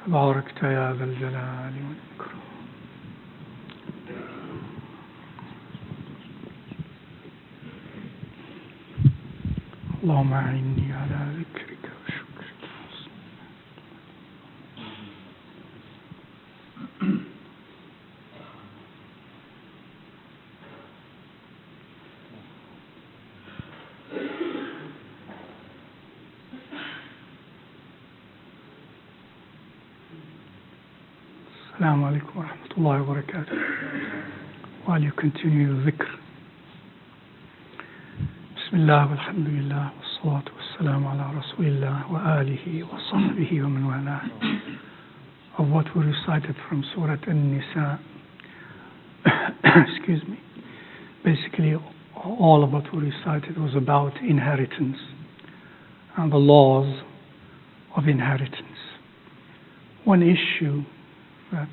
تباركت يا ذا الجلال والإكرام. اللهم أعني على ذكرك وشكرك. السلام عليكم ورحمة الله وبركاته. While you continue the dhikr, Bismillah walhamdulillah wassalatu wassalamu ala rasulillah wa alihi wa sahbihi wa man wala. Of what we recited from Surah An-Nisa, excuse me, basically all of what we recited was about inheritance and the laws of inheritance. One issue that,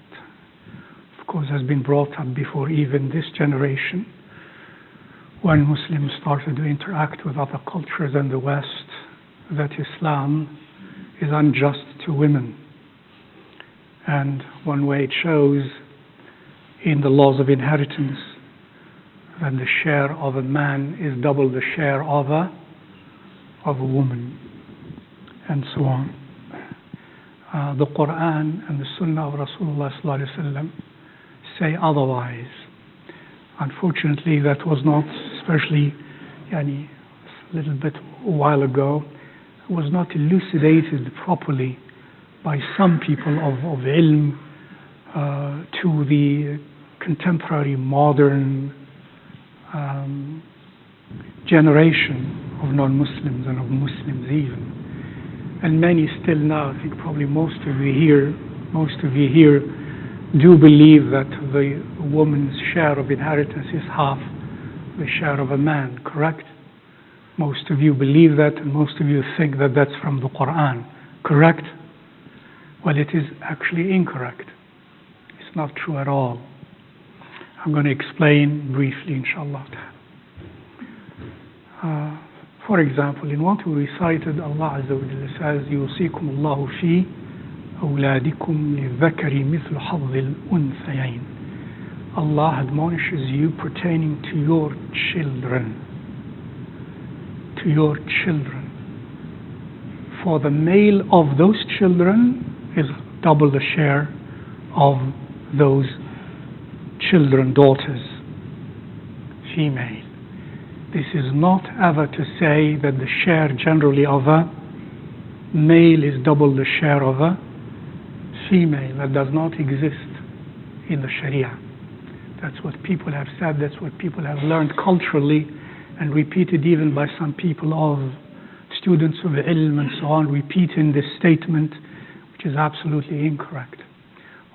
of course, has been brought up before even this generation, when Muslims started to interact with other cultures in the West, that Islam is unjust to women. And one way it shows in the laws of inheritance that the share of a man is double the share of a woman, and so on. The Quran and the Sunnah of Rasulullah sallallahu alaihi wasallam say otherwise. Unfortunately, that was not, especially a little bit a while ago, was not elucidated properly by some people of ilm to the contemporary modern generation of non-Muslims and of Muslims even. And many still now, I think probably most of you here do believe that the woman's share of inheritance is half the share of a man, correct? Most of you believe that, and most of you think that that's from the Quran, correct? Well, it is actually incorrect. It's not true at all. I'm going to explain briefly, inshallah. For example, in what we recited, Allah Azza wa Jalla says, يُوصِيكُمُ اللَّهُ فِي أَوْلَادِكُمْ لِلذَّكَرِ مِثْلُ حَظِّ الْأُنْثَيَيْنِ. Allah admonishes you pertaining to your children. To your children. For the male of those children is double the share of those children, daughters, female. This is not ever to say that the share generally of a male is double the share of a female. That does not exist in the Sharia. That's what people have said, that's what people have learned culturally and repeated even by some people of students of ilm and so on, repeating this statement, which is absolutely incorrect.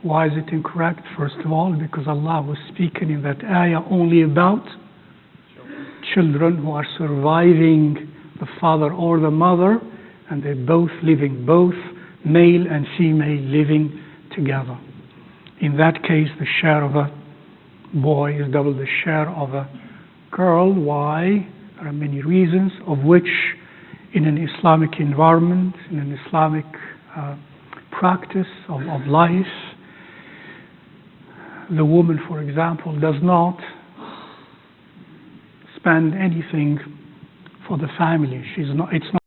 Why is it incorrect? First of all, because Allah was speaking in that ayah only about children who are surviving the father or the mother, and they're both living, both male and female living together. In that case, the share of a boy is double the share of a girl. Why? There are many reasons, of which in an Islamic environment, in an Islamic practice of life, the woman, for example, does not spend anything for the family. It's not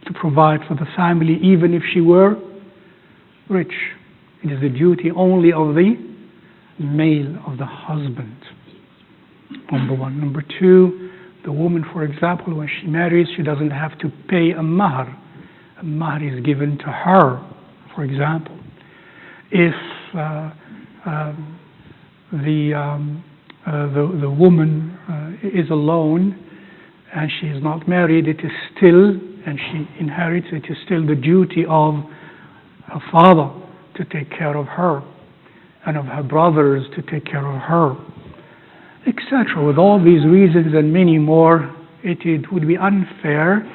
to provide for the family, even if she were rich. It is the duty only of the male, of the husband. Number one. Number two, the woman, for example, when she marries, she doesn't have to pay a mahr. A mahr is given to her, for example. If the woman is alone and she is not married, it is still, and she inherits, it is still the duty of her father to take care of her and of her brothers to take care of her, etc. With all these reasons and many more, it would be unfair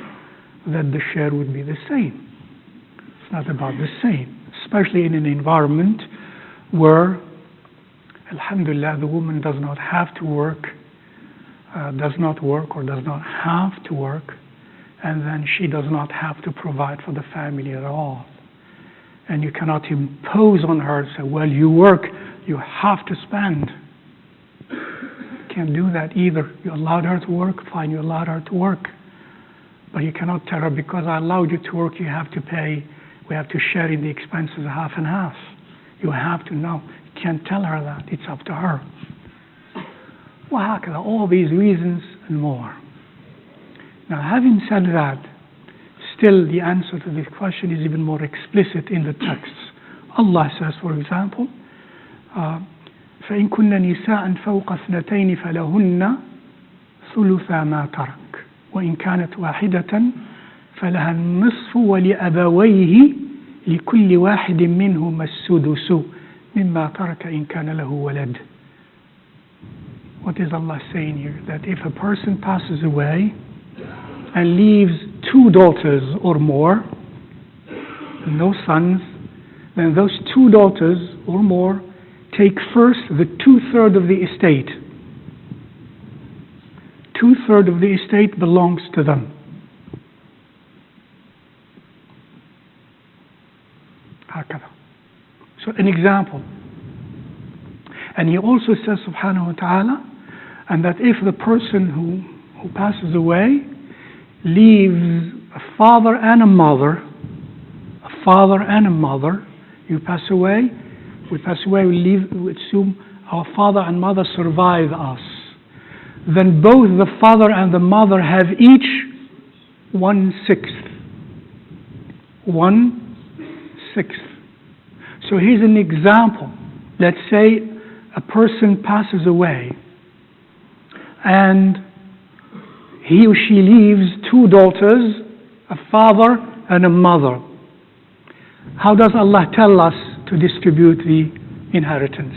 that the share would be the same. It's not about the same, especially in an environment where, alhamdulillah, the woman does not have to work, does not have to work, and then she does not have to provide for the family at all. And you cannot impose on her, say, well, you work, you have to spend. You can't do that either. You allowed her to work, fine, you allowed her to work. But you cannot tell her, because I allowed you to work, you have to pay, we have to share in the expenses half and half. You have to know. You can't tell her that. It's up to her. وهكذا, all these reasons and more. Now, having said that, still the answer to this question is even more explicit in the texts. Allah says, for example, فإن كن نساء فوق اثنتين فلهن ثلث ما ترك وإن كانت واحدة فلها النصف ولأبويه لكل واحد منهما السدس مما ترك إن كان له ولد. What is Allah saying here? That if a person passes away and leaves 2 daughters or more, no sons, then those 2 daughters or more take first the 2/3 of the estate. 2/3 of the estate belongs to them. هكذا. So an example. And he also says, subhanahu wa ta'ala, and that if the person who passes away leaves a father and a mother, you pass away, we assume our father and mother survive us. Then both the father and the mother have each 1/6. 1/6. So here's an example. Let's say a person passes away and he or she leaves 2 daughters, a father and a mother. How does Allah tell us to distribute the inheritance?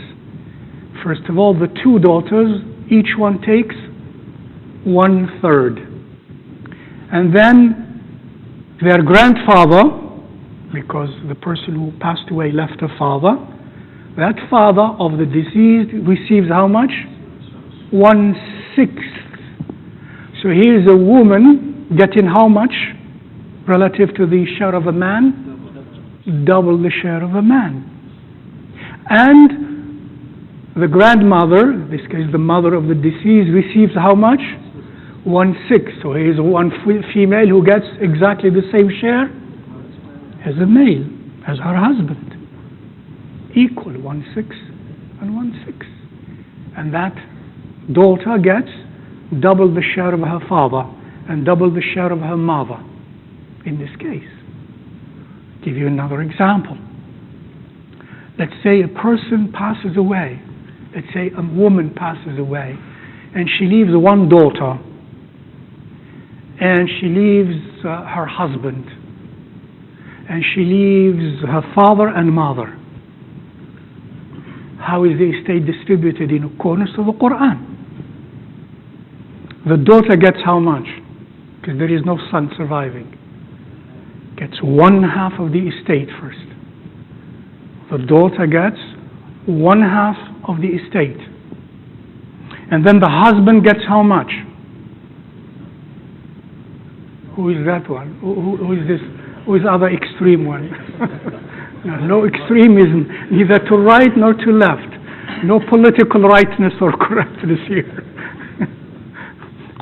First of all, the 2 daughters, each one takes 1/3. And then their grandfather, because the person who passed away left a father, that father of the deceased receives how much? 1/6. So here is a woman getting how much relative to the share of a man? Double the share of a man. And the grandmother, in this case the mother of the deceased, receives how much? 1/6. So here is one female who gets exactly the same share as a male, as her husband. Equal, 1/6 and 1/6. And that daughter gets double the share of her father and double the share of her mother in this case. Give you another example. Let's say a person passes away. Let's say a woman passes away and she leaves 1 daughter and she leaves her husband and she leaves her father and mother. How is the estate distributed in accordance to the Quran? The daughter gets how much? Because there is no son surviving. Gets 1/2 of the estate first. The daughter gets 1/2 of the estate. And then the husband gets how much? Who is that one? Who is this? Who is the other extreme one? No extremism, neither to right nor to left. No political rightness or correctness here.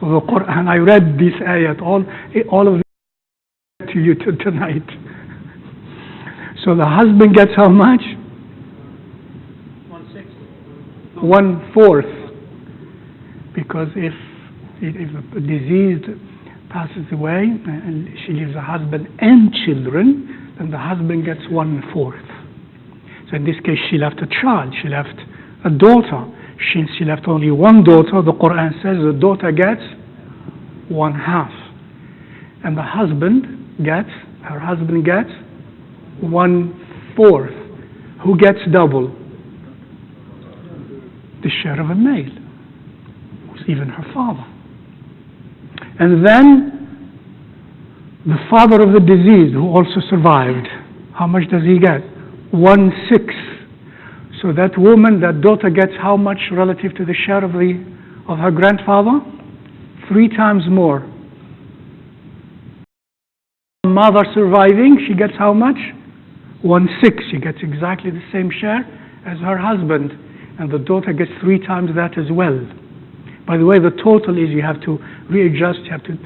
The Quran, I read this ayat, all of them to you tonight. So the husband gets how much? 1/6. 1/4. Because if a deceased passes away and she leaves a husband and children, then the husband gets 1/4. So in this case, she left a child, she left a daughter. Since she left only 1 daughter, the Quran says the daughter gets 1/2. And her husband gets 1/4. Who gets double? The share of a male, who's even her father. And then the father of the deceased, who also survived, how much does he get? 1/6. So that woman, that daughter gets how much relative to the share of her grandfather? 3 times more. Mother surviving, she gets how much? 1/6. She gets exactly the same share as her husband, and the daughter gets 3 times that as well. By the way, the total is you have to readjust, you have to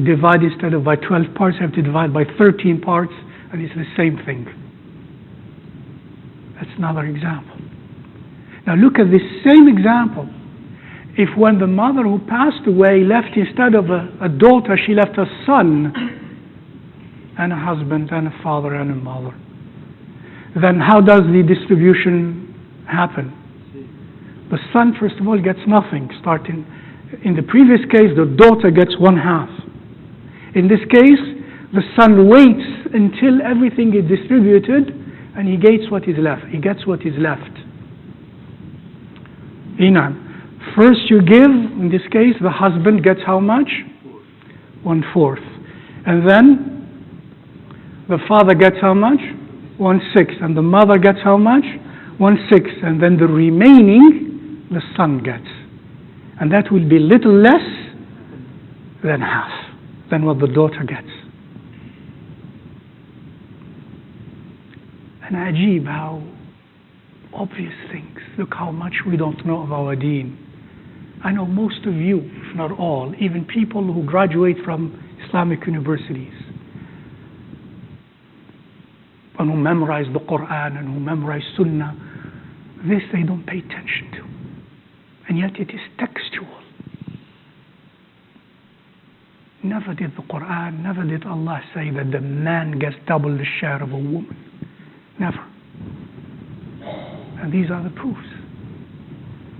divide instead of by 12 parts, you have to divide by 13 parts, and it's the same thing. That's another example. Now look at this same example. If when the mother who passed away left, instead of a daughter, she left a son and a husband and a father and a mother, then how does the distribution happen? The son, first of all, gets nothing. Starting in the previous case, the daughter gets 1/2. In this case, the son waits until everything is distributed, and he gets what is left. He gets what is left. Inam. First you give, in this case, the husband gets how much? 1/4. And then the father gets how much? 1/6. And the mother gets how much? 1/6. And then the remaining, the son gets. And that will be little less than half than what the daughter gets. And ajib, how obvious things. Look how much we don't know of our deen. I know most of you, if not all, even people who graduate from Islamic universities and who memorize the Quran and who memorize Sunnah, this they don't pay attention to. And yet it is textual. Never did the Quran, never did Allah say that the man gets double the share of a woman. Never. And these are the proofs.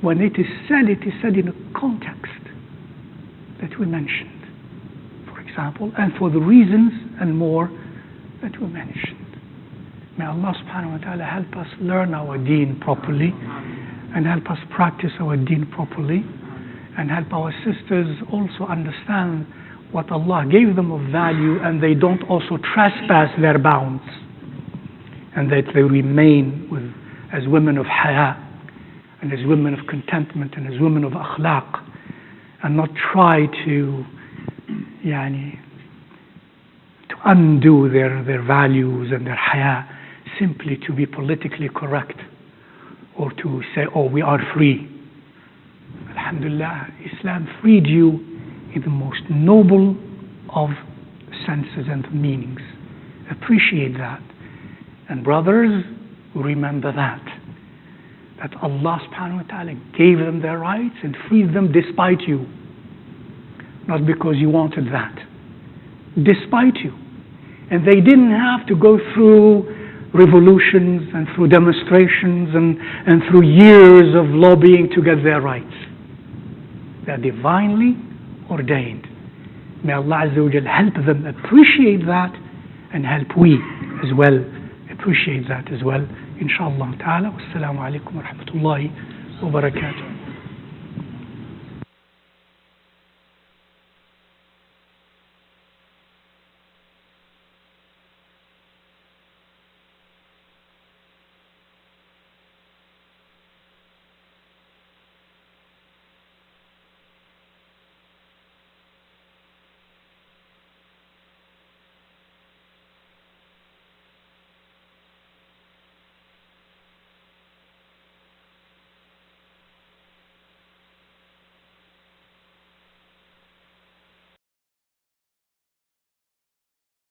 When it is said in a context that we mentioned, for example, and for the reasons and more that we mentioned. May Allah subhanahu wa ta'ala help us learn our deen properly, and help us practice our deen properly, and help our sisters also understand what Allah gave them of value, and they don't also trespass their bounds, and that they remain as women of haya, and as women of contentment, and as women of akhlaq, and not try to undo their values and their haya simply to be politically correct, or to say, oh, we are free. Alhamdulillah, Islam freed you in the most noble of senses and meanings. Appreciate that. And brothers, remember that Allah subhanahu wa ta'ala gave them their rights and freed them despite you. Not because you wanted that. Despite you. And they didn't have to go through revolutions and through demonstrations and through years of lobbying to get their rights. They're divinely ordained. May Allah Azza wa Jal help them appreciate that, and help we as well appreciate that as well. Inshallah ta'ala. Wassalamu alaikum wa rahmatullahi wa barakatuh.